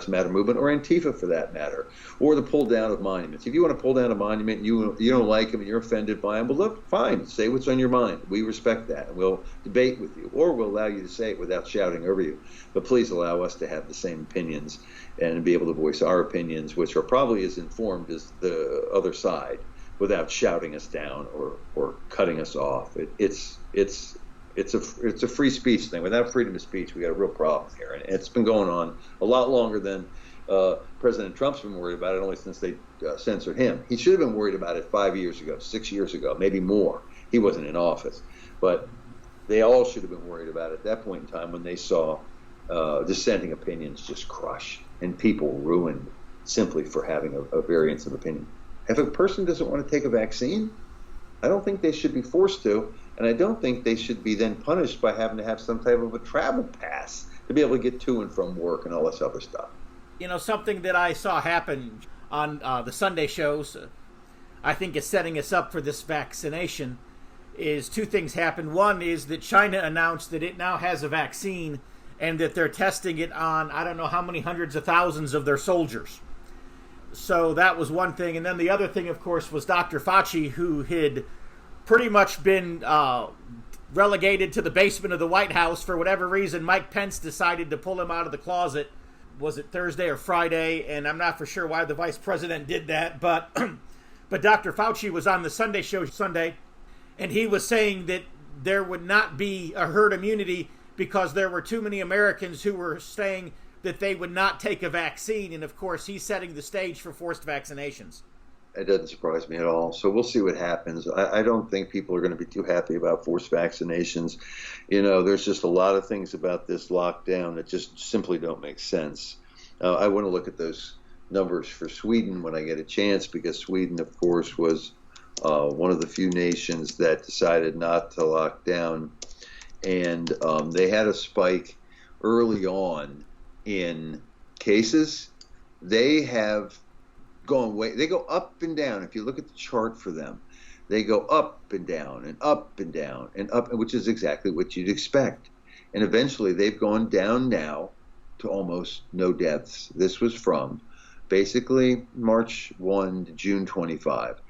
Matter movement, or Antifa for that matter, or the pull down of monuments. If you want to pull down a monument and you don't like them and you're offended by them, well, look, fine, say what's on your mind. We respect that, and we'll debate with you, or we'll allow you to say it without shouting over you. But please allow us to have the same opinions and be able to voice our opinions, which are probably as informed as the other side, without shouting us down or cutting us off. It's a free speech thing. Without freedom of speech, we got a real problem here, and it's been going on a lot longer than President Trump's been worried about it, only since they censored him. He should have been worried about it 5 years ago, 6 years ago, maybe more. He wasn't in office, but they all should have been worried about it at that point in time when they saw dissenting opinions just crush and people ruined simply for having a variance of opinion. If a person doesn't want to take a vaccine, I don't think they should be forced to, and I don't think they should be then punished by having to have some type of a travel pass to be able to get to and from work and all this other stuff. You know, something that I saw happen on the Sunday shows, I think is setting us up for this vaccination, is two things happened. One is that China announced that it now has a vaccine and that they're testing it on, I don't know how many hundreds of thousands of their soldiers. So that was one thing. And then the other thing, of course, was Dr. Fauci, who had pretty much been relegated to the basement of the White House for whatever reason. Mike Pence decided to pull him out of the closet. Was it Thursday or Friday? And I'm not for sure why the vice president did that. But Dr. Fauci was on the Sunday show Sunday, and he was saying that there would not be a herd immunity because there were too many Americans who were saying that they would not take a vaccine. And of course, he's setting the stage for forced vaccinations. It doesn't surprise me at all. So we'll see what happens. I don't think people are going to be too happy about forced vaccinations. You know, there's just a lot of things about this lockdown that just simply don't make sense. I want to look at those numbers for Sweden when I get a chance, because Sweden, of course, was one of the few nations that decided not to lock down. And they had a spike early on in cases. They have gone they go up and down. If you look at the chart for them, they go up and down and up and down and up, which is exactly what you'd expect. And eventually they've gone down now to almost no deaths. This was from basically March 1 to June 25.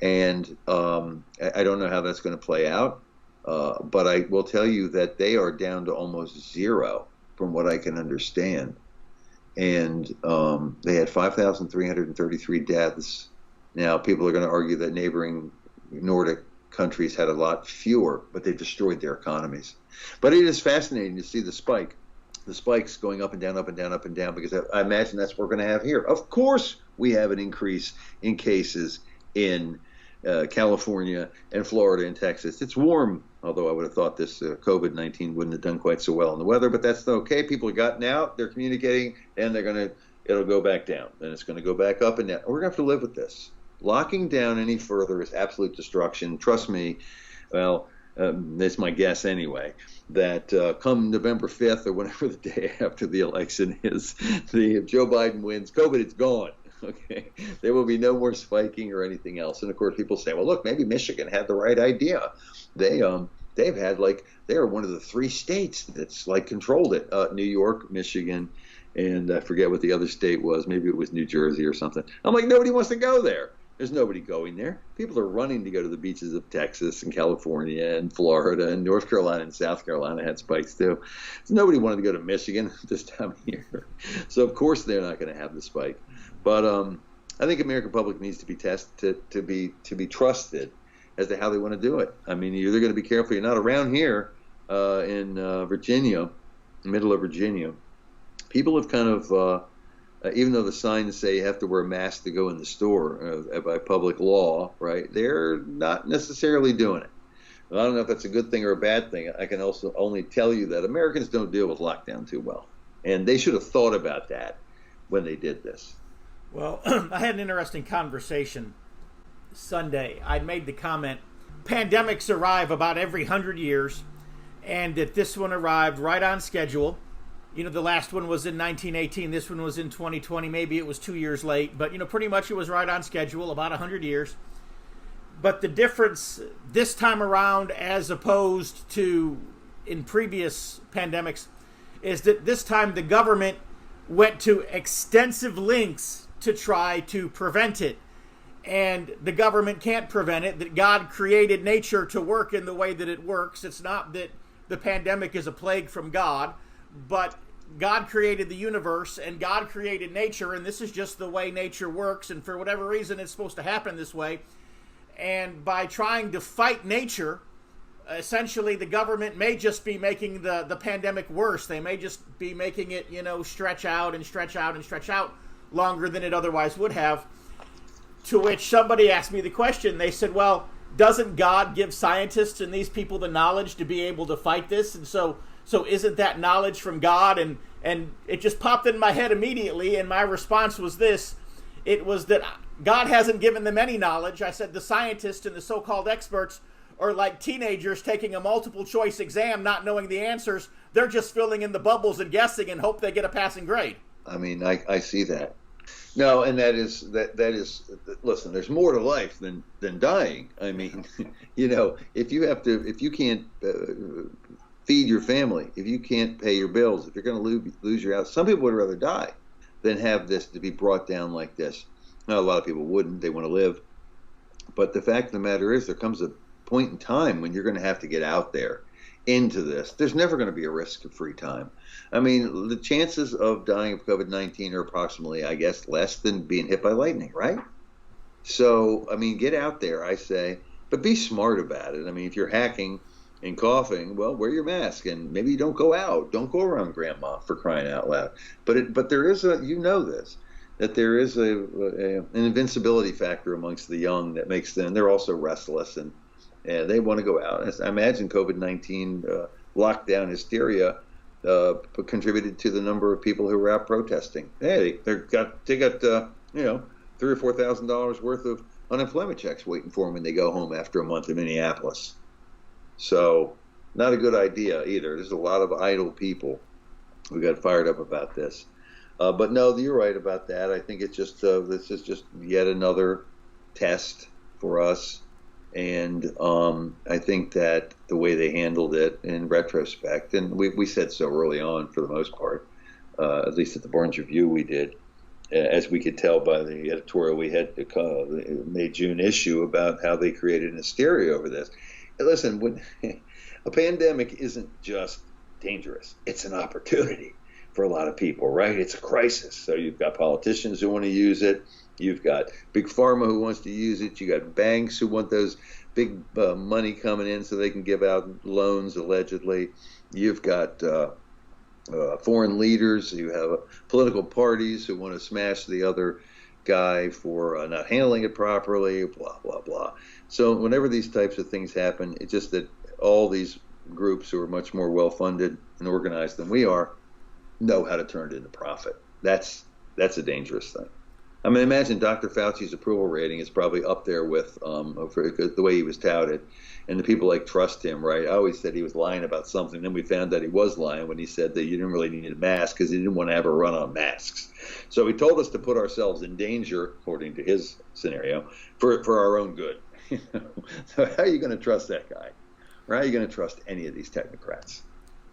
And I don't know how that's going to play out, but I will tell you that they are down to almost zero from what I can understand. And they had 5,333 deaths. Now, people are going to argue that neighboring Nordic countries had a lot fewer, but they destroyed their economies. But it is fascinating to see the spikes going up and down, up and down, up and down, because I imagine that's what we're going to have here. Of course, we have an increase in cases in California and Florida and Texas. It's warm, although I would have thought this COVID-19 wouldn't have done quite so well in the weather, but that's okay. People have gotten out, they're communicating, and it'll go back down. Then it's going to go back up and down. We're going to have to live with this. Locking down any further is absolute destruction. Trust me, well, that's my guess anyway, that come November 5th or whenever the day after the election is, if Joe Biden wins, COVID is gone. Okay, there will be no more spiking or anything else. And of course, people say, "Well, look, maybe Michigan had the right idea. They've had they're one of the 3 states that's controlled it. New York, Michigan, and I forget what the other state was. Maybe it was New Jersey or something." I'm like, nobody wants to go there. There's nobody going there. People are running to go to the beaches of Texas and California and Florida and North Carolina and South Carolina had spikes too. So nobody wanted to go to Michigan this time of year. So of course they're not going to have the spike. But I think American public needs to be tested to be trusted as to how they want to do it. I mean, you're either going to be careful. You're not around here in Virginia, middle of Virginia. People have kind of, even though the signs say you have to wear a mask to go in the store by public law, right? They're not necessarily doing it. I don't know if that's a good thing or a bad thing. I can also only tell you that Americans don't deal with lockdown too well, and they should have thought about that when they did this. Well, I had an interesting conversation Sunday. I made the comment, pandemics arrive about every 100 years, and that this one arrived right on schedule. You know, the last one was in 1918. This one was in 2020. Maybe it was 2 years late, but, pretty much it was right on schedule, about 100 years. But the difference this time around, as opposed to in previous pandemics, is that this time the government went to extensive lengths to try to prevent it. And the government can't prevent it, that God created nature to work in the way that it works. It's not that the pandemic is a plague from God, but God created the universe and God created nature, and this is just the way nature works, and for whatever reason it's supposed to happen this way. And by trying to fight nature, essentially the government may just be making the pandemic worse. They may just be making it, stretch out and stretch out and stretch out longer than it otherwise would have. To which somebody asked me the question. They said, well, doesn't God give scientists and these people the knowledge to be able to fight this? And so isn't that knowledge from God? And it just popped in my head immediately, and my response was this. It was that God hasn't given them any knowledge. I said the scientists and the so-called experts are like teenagers taking a multiple choice exam, not knowing the answers. They're just filling in the bubbles and guessing and hope they get a passing grade. I mean, I see that. No, and that is listen, there's more to life than dying. I mean, if you can't feed your family, if you can't pay your bills, if you're going to lose your house, some people would rather die than have this to be brought down like this. Now, a lot of people wouldn't. They want to live. But the fact of the matter is, there comes a point in time when you're going to have to get out there into this. There's never going to be a risk of free time. I mean, the chances of dying of COVID-19 are approximately, I guess, less than being hit by lightning, right? So, I mean, get out there, I say, but be smart about it. I mean, if you're hacking and coughing, well, wear your mask, and maybe don't go out. Don't go around grandma, for crying out loud. But there is that there is an invincibility factor amongst the young that makes them, they're also restless, and they want to go out. I imagine COVID-19 lockdown hysteria contributed to the number of people who were out protesting. Hey, they got $3,000 or $4,000 worth of unemployment checks waiting for them when they go home after a month in Minneapolis. So, not a good idea either. There's a lot of idle people who got fired up about this. But no, you're right about that. I think it's just this is just yet another test for us And I think that the way they handled it in retrospect, and we said so early on for the most part, at least at the Barnes Review we did, as we could tell by the editorial we had the May-June issue about how they created an hysteria over this. And listen, when a pandemic isn't just dangerous, it's an opportunity for a lot of people, right? It's a crisis. So you've got politicians who want to use it. You've got Big Pharma who wants to use it. You got banks who want those big money coming in so they can give out loans, allegedly. You've got foreign leaders. You have political parties who want to smash the other guy for not handling it properly, blah, blah, blah. So whenever these types of things happen, it's just that all these groups who are much more well-funded and organized than we are know how to turn it into profit. That's a dangerous thing. I mean, imagine Dr. Fauci's approval rating is probably up there with the way he was touted, and the people trust him, right? I always said he was lying about something. Then we found that he was lying when he said that you didn't really need a mask because he didn't want to have a run on masks. So he told us to put ourselves in danger, according to his scenario, for our own good. So how are you going to trust that guy? Or how are you going to trust any of these technocrats?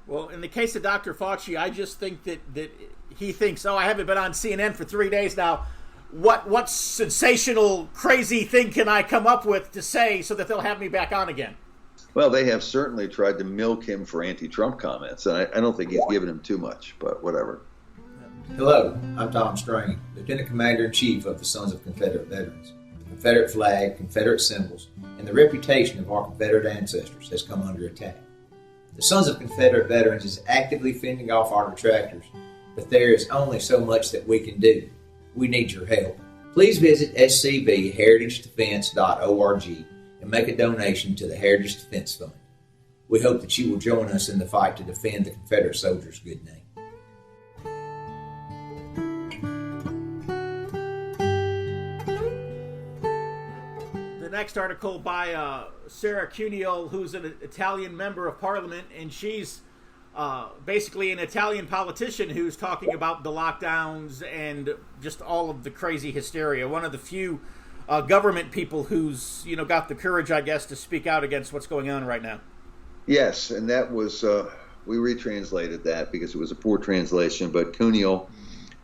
Well, in the case of Dr. Fauci, I just think that he thinks, I haven't been on CNN for 3 days now. What sensational, crazy thing can I come up with to say so that they'll have me back on again? Well, they have certainly tried to milk him for anti-Trump comments, and I don't think he's given him too much, but whatever. Hello, I'm Tom Strain, Lieutenant Commander-in-Chief of the Sons of Confederate Veterans. The Confederate flag, Confederate symbols, and the reputation of our Confederate ancestors has come under attack. The Sons of Confederate Veterans is actively fending off our detractors, but there is only so much that we can do. We need your help. Please visit scbheritagedefense.org and make a donation to the Heritage Defense Fund. We hope that you will join us in the fight to defend the Confederate soldiers' good name. The next article by Sarah Cuniol, who's an Italian member of parliament, and she's basically an Italian politician who's talking about the lockdowns and just all of the crazy hysteria. One of the few government people who's got the courage, I guess, to speak out against what's going on right now. Yes, and that was we retranslated that because it was a poor translation. But Cuniol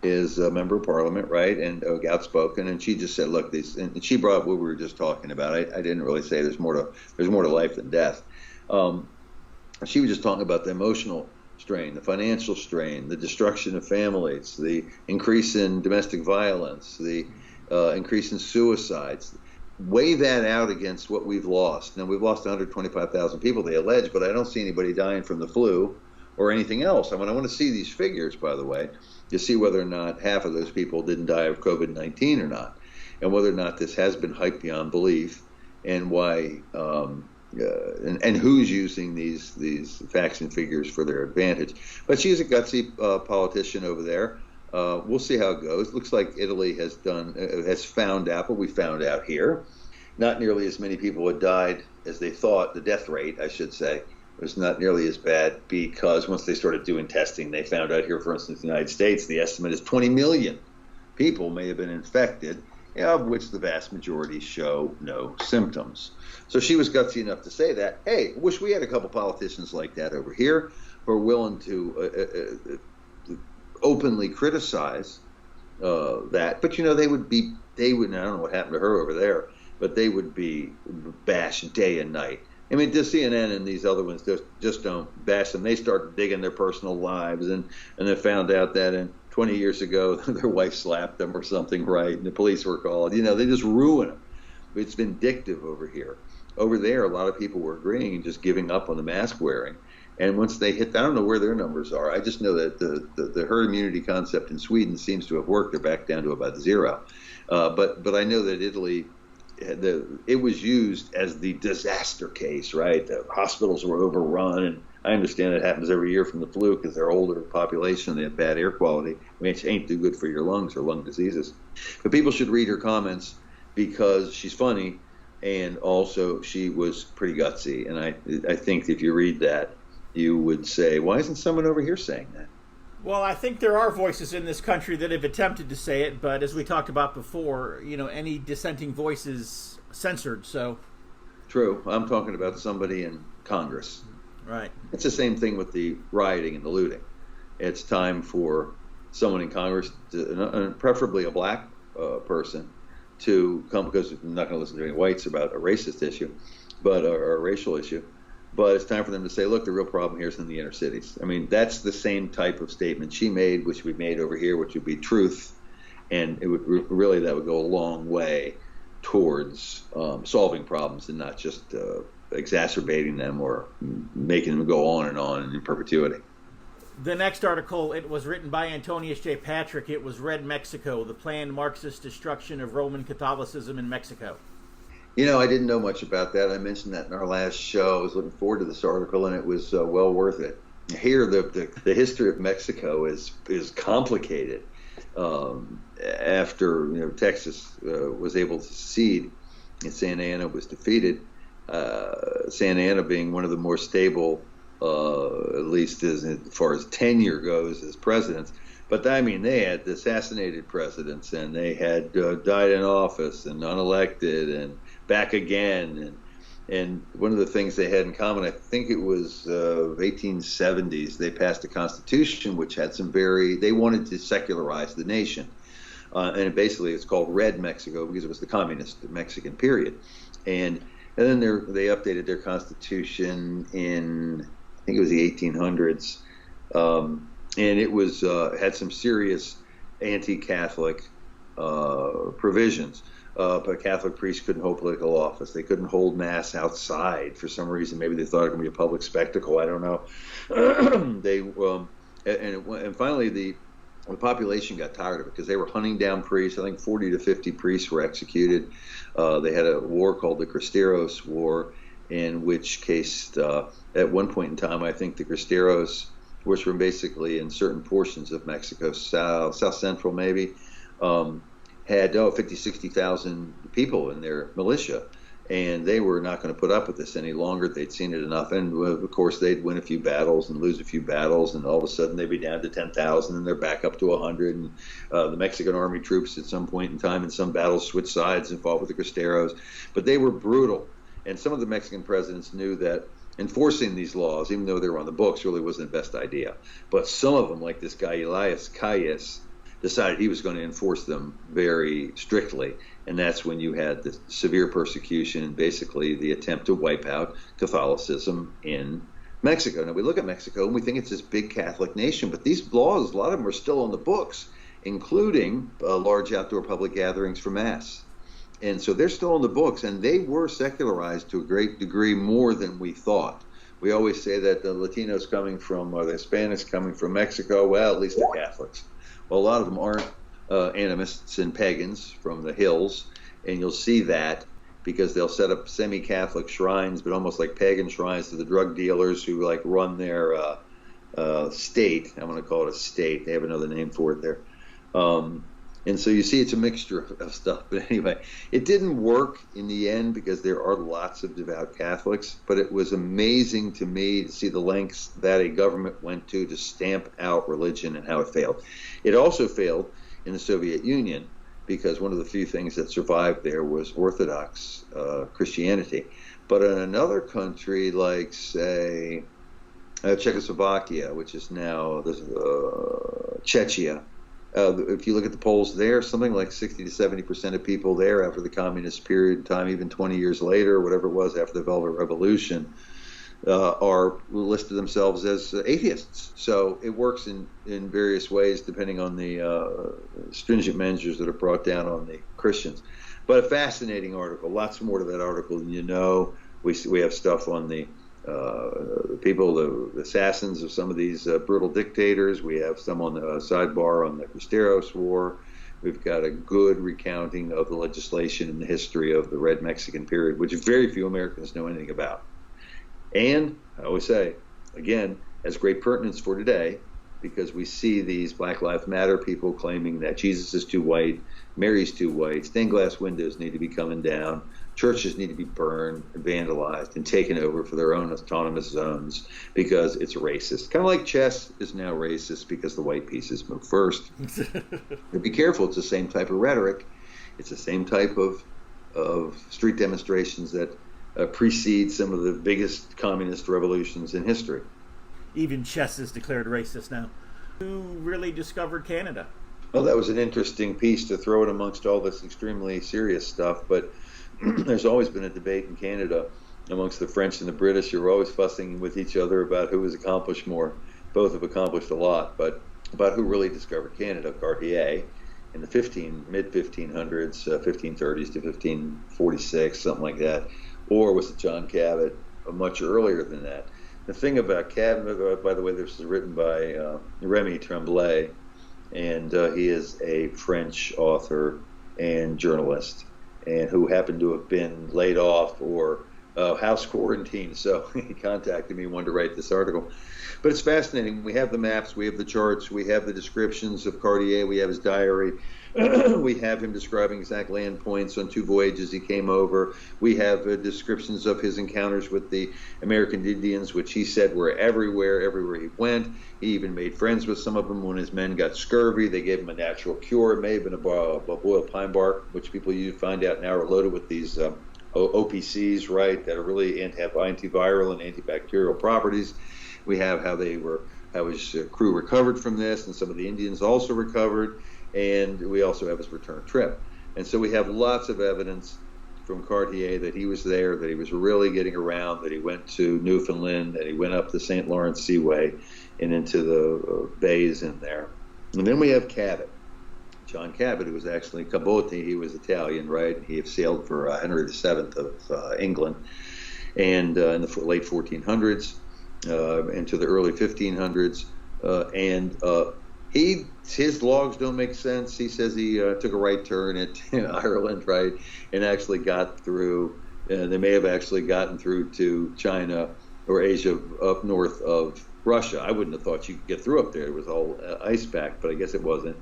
is a member of parliament, right, and outspoken, and she just said, "Look, these," and she brought up what we were just talking about. I didn't really say there's more to life than death. She was just talking about the emotional strain, the financial strain, the destruction of families, the increase in domestic violence, the increase in suicides. Weigh that out against what we've lost. Now, we've lost 125,000 people, they allege, but I don't see anybody dying from the flu or anything else. I want to see these figures, by the way, to see whether or not half of those people didn't die of COVID-19 or not, and whether or not this has been hyped beyond belief, and why and who's using these facts and figures for their advantage. But she's a gutsy politician over there. We'll see how it goes. Looks like Italy has found out what we found out here. Not nearly as many people had died as they thought. The death rate, I should say, was not nearly as bad because once they started doing testing, they found out here, for instance, in the United States, the estimate is 20 million people may have been infected, of which the vast majority show no symptoms. So she was gutsy enough to say that, hey, wish we had a couple politicians like that over here who are willing to openly criticize that. But, they would, I don't know what happened to her over there, but they would be bashed day and night. I mean, the CNN and these other ones just don't bash them. They start digging their personal lives, and they found out that 20 years ago their wife slapped them or something, right, and the police were called. They just ruin them. It's vindictive over here. Over there, a lot of people were agreeing and just giving up on the mask wearing. And once they hit, I don't know where their numbers are. I just know that the herd immunity concept in Sweden seems to have worked. They're back down to about 0. But I know that Italy, it was used as the disaster case, right? The hospitals were overrun, and I understand it happens every year from the flu because they're older population, they have bad air quality, which ain't too good for your lungs or lung diseases. But people should read her comments because she's funny, and also she was pretty gutsy. And I think if you read that, you would say, why isn't someone over here saying that? Well, I think there are voices in this country that have attempted to say it, but as we talked about before, any dissenting voice is censored. So True. I'm talking about somebody in Congress. Right. It's the same thing with the rioting and the looting. It's time for someone in Congress, preferably a black person, to come, because I'm not going to listen to any whites about a racist issue, or a racial issue. But it's time for them to say, look, the real problem here is in the inner cities. I mean, that's the same type of statement she made, which we made over here, which would be truth. And it would really, that would go a long way towards solving problems and not just exacerbating them or making them go on and in perpetuity. The next article, it was written by Antonius J. Patrick. It was Red Mexico, the planned Marxist destruction of Roman Catholicism in Mexico. You know, I didn't know much about that. I mentioned that in our last show. I was looking forward to this article, and it was well worth it. Here, the history of Mexico is complicated. After Texas was able to secede and Santa Anna was defeated, Santa Anna being one of the more stable, at least as far as tenure goes, as presidents. But I mean, they had assassinated presidents, and they had died in office and unelected and back again. And one of the things they had in common, I think it was 1870s, they passed a constitution which had they wanted to secularize the nation. And basically it's called Red Mexico because it was the communist Mexican period. And then they updated their constitution in, I think it was the 1800s. And it was had some serious anti-Catholic provisions. But Catholic priests couldn't hold political office. They couldn't hold mass outside for some reason. Maybe they thought it would be a public spectacle. I don't know. And finally the population got tired of it because they were hunting down priests. I think 40 to 50 priests were executed. They had a war called the Cristeros War, in which case at one point in time, I think the Cristeros, which were basically in certain portions of Mexico, south central maybe, had 50, 60,000 people in their militia, and they were not going to put up with this any longer. They'd seen it enough, and of course they'd win a few battles and lose a few battles, and all of a sudden they'd be down to 10,000, and they're back up to 100. And the Mexican army troops at some point in time in some battles switched sides and fought with the Cristeros, but they were brutal. And some of the Mexican presidents knew that enforcing these laws, even though they were on the books, really wasn't the best idea. But some of them, like this guy Elias Calles, decided he was going to enforce them very strictly. And that's when you had the severe persecution and basically the attempt to wipe out Catholicism in Mexico. Now, we look at Mexico and we think it's this big Catholic nation, but these laws, a lot of them are still on the books, including large outdoor public gatherings for Mass. And so they're still on the books, and they were secularized to a great degree more than we thought. We always say that the Latinos coming from, or the Hispanics coming from Mexico, well, at least they're Catholics. Well, a lot of them aren't animists and pagans from the hills, and you'll see that because they'll set up semi-Catholic shrines, but almost like pagan shrines to the drug dealers who like run their state. I'm going to call it a state. They have another name for it there. And so you see it's a mixture of stuff. But anyway, it didn't work in the end because there are lots of devout Catholics. But it was amazing to me to see the lengths that a government went to stamp out religion and how it failed. It also failed in the Soviet Union because one of the few things that survived there was Orthodox Christianity. But in another country like, say, Czechoslovakia, which is now Czechia, if you look at the polls there, something like 60 to 70% of people there after the communist period of time, even 20 years later, whatever it was after the Velvet Revolution, are listed themselves as atheists. So it works in various ways depending on the stringent measures that are brought down on the Christians. But a fascinating article, lots more to that article than you know. We have stuff on the people, the assassins of some of these brutal dictators. We have some on the sidebar on the Cristeros War. We've got a good recounting of the legislation and the history of the Red Mexican period, which very few Americans know anything about. And I always say, again, has great pertinence for today, because we see these Black Lives Matter people claiming that Jesus is too white, Mary's too white, stained glass windows need to be coming down, churches need to be burned and vandalized and taken over for their own autonomous zones because it's racist. Kind of like chess is now racist because the white pieces move first. But be careful, it's the same type of rhetoric. It's the same type of street demonstrations that precede some of the biggest communist revolutions in history. Even chess is declared racist now. Who really discovered Canada? Well, that was an interesting piece to throw in amongst all this extremely serious stuff, but there's always been a debate in Canada amongst the French and the British, who are always fussing with each other about who has accomplished more. Both have accomplished a lot, but about who really discovered Canada. Cartier in the mid-1500s, 1530s to 1546, something like that, or was it John Cabot much earlier than that? The thing about Cabot, by the way, this is written by Remy Tremblay, and he is a French author and journalist, and who happened to have been laid off or house quarantined. So he contacted me, wanted to write this article. But it's fascinating. We have the maps, we have the charts, we have the descriptions of Cartier, we have his diary. We have him describing exact land points on 2 voyages he came over. We have descriptions of his encounters with the American Indians, which he said were everywhere he went. He even made friends with some of them when his men got scurvy. They gave him a natural cure. It may have been a boiled pine bark, which people you find out now are loaded with these OPCs, right, that are really have antiviral and antibacterial properties. We have how his crew recovered from this, and some of the Indians also recovered. And we also have his return trip. And so we have lots of evidence from Cartier that he was there, that he was really getting around, that he went to Newfoundland, that he went up the St. Lawrence Seaway and into the bays in there. And then we have Cabot, John Cabot, who was actually Cabote. He was Italian, right? He had sailed for Henry VII of England, and in the late 1400s into the early 1500s. His logs don't make sense. He says he took a right turn at Ireland, right, and actually got through. They may have actually gotten through to China or Asia up north of Russia. I wouldn't have thought you could get through up there. It was all ice packed, but I guess it wasn't.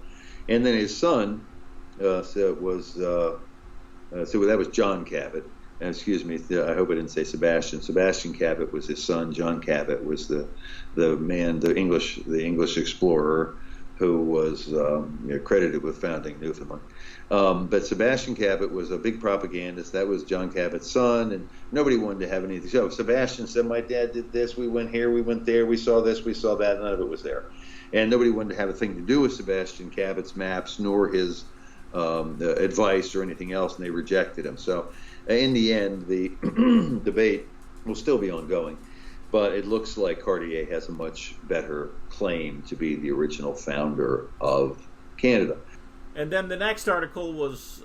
And then his son, so that was John Cabot. Excuse me, I hope I didn't say Sebastian. Sebastian Cabot was his son. John Cabot was the man, the English explorer, who was credited with founding Newfoundland. But Sebastian Cabot was a big propagandist. That was John Cabot's son, and nobody wanted to have anything. So Sebastian said, my dad did this, we went here, we went there, we saw this, we saw that, none of it was there. And nobody wanted to have a thing to do with Sebastian Cabot's maps, nor his advice or anything else, and they rejected him. So in the end, the debate will still be ongoing. But it looks like Cartier has a much better claim to be the original founder of Canada. And then the next article was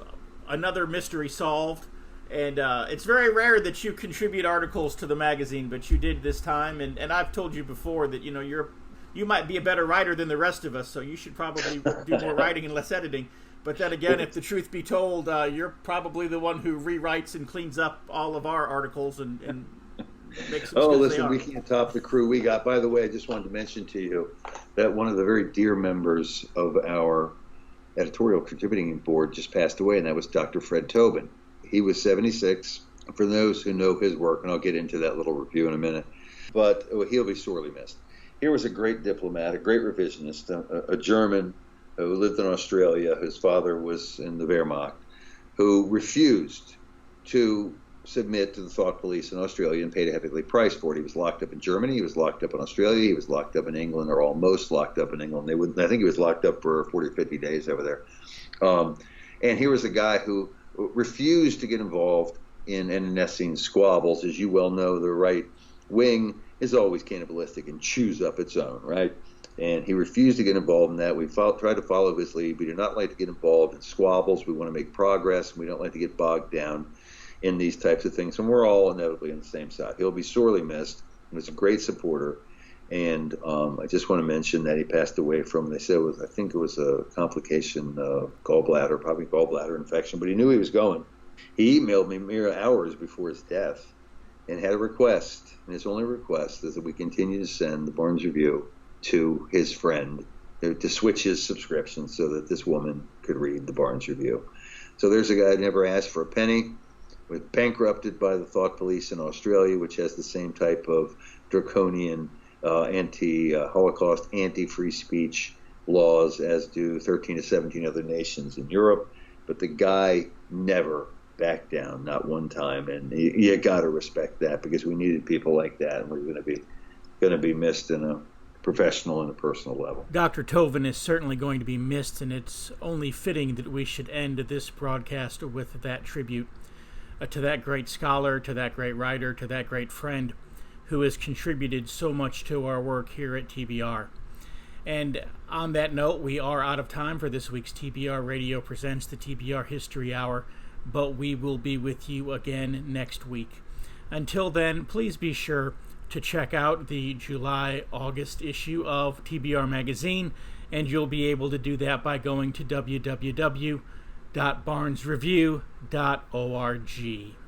another mystery solved. And it's very rare that you contribute articles to the magazine, but you did this time. And I've told you before that, you might be a better writer than the rest of us, so you should probably do more writing and less editing. But then again, if the truth be told, you're probably the one who rewrites and cleans up all of our articles and listen, we can't top the crew we got. By the way, I just wanted to mention to you that one of the very dear members of our editorial contributing board just passed away, and that was Dr. Fred Tobin. He was 76. For those who know his work, and I'll get into that little review in a minute, but he'll be sorely missed. Here was a great diplomat, a great revisionist, a German who lived in Australia, whose father was in the Wehrmacht, who refused to submit to the thought police in Australia and paid a heavy price for it. He was locked up in Germany, he was locked up in Australia, he was locked up in England, or almost locked up in England. I think he was locked up for 40 or 50 days over there. And here was a guy who refused to get involved in internecine squabbles. As you well know, the right wing is always cannibalistic and chews up its own, right? And he refused to get involved in that. We tried to follow his lead. We do not like to get involved in squabbles. We want to make progress, and we don't like to get bogged down in these types of things. And we're all inevitably on the same side. He'll be sorely missed. He was a great supporter. And I just want to mention that he passed away from, they said, I think it was a complication, gallbladder, probably gallbladder infection, but he knew he was going. He emailed me mere hours before his death and had a request. And his only request is that we continue to send the Barnes Review to his friend to switch his subscription so that this woman could read the Barnes Review. So there's a guy who never asked for a penny, was bankrupted by the thought police in Australia, which has the same type of draconian anti-Holocaust, anti-free speech laws as do 13 to 17 other nations in Europe. But the guy never back down, not one time. And you got to respect that, because we needed people like that, and we're going to be missed in a professional and a personal level. Dr. Tovin is certainly going to be missed, and it's only fitting that we should end this broadcast with that tribute to that great scholar, to that great writer, to that great friend who has contributed so much to our work here at TBR. And on that note, we are out of time for this week's TBR Radio Presents the TBR History Hour, but we will be with you again next week. Until then, please be sure to check out the July-August issue of TBR Magazine, and you'll be able to do that by going to www.barnesreview.org.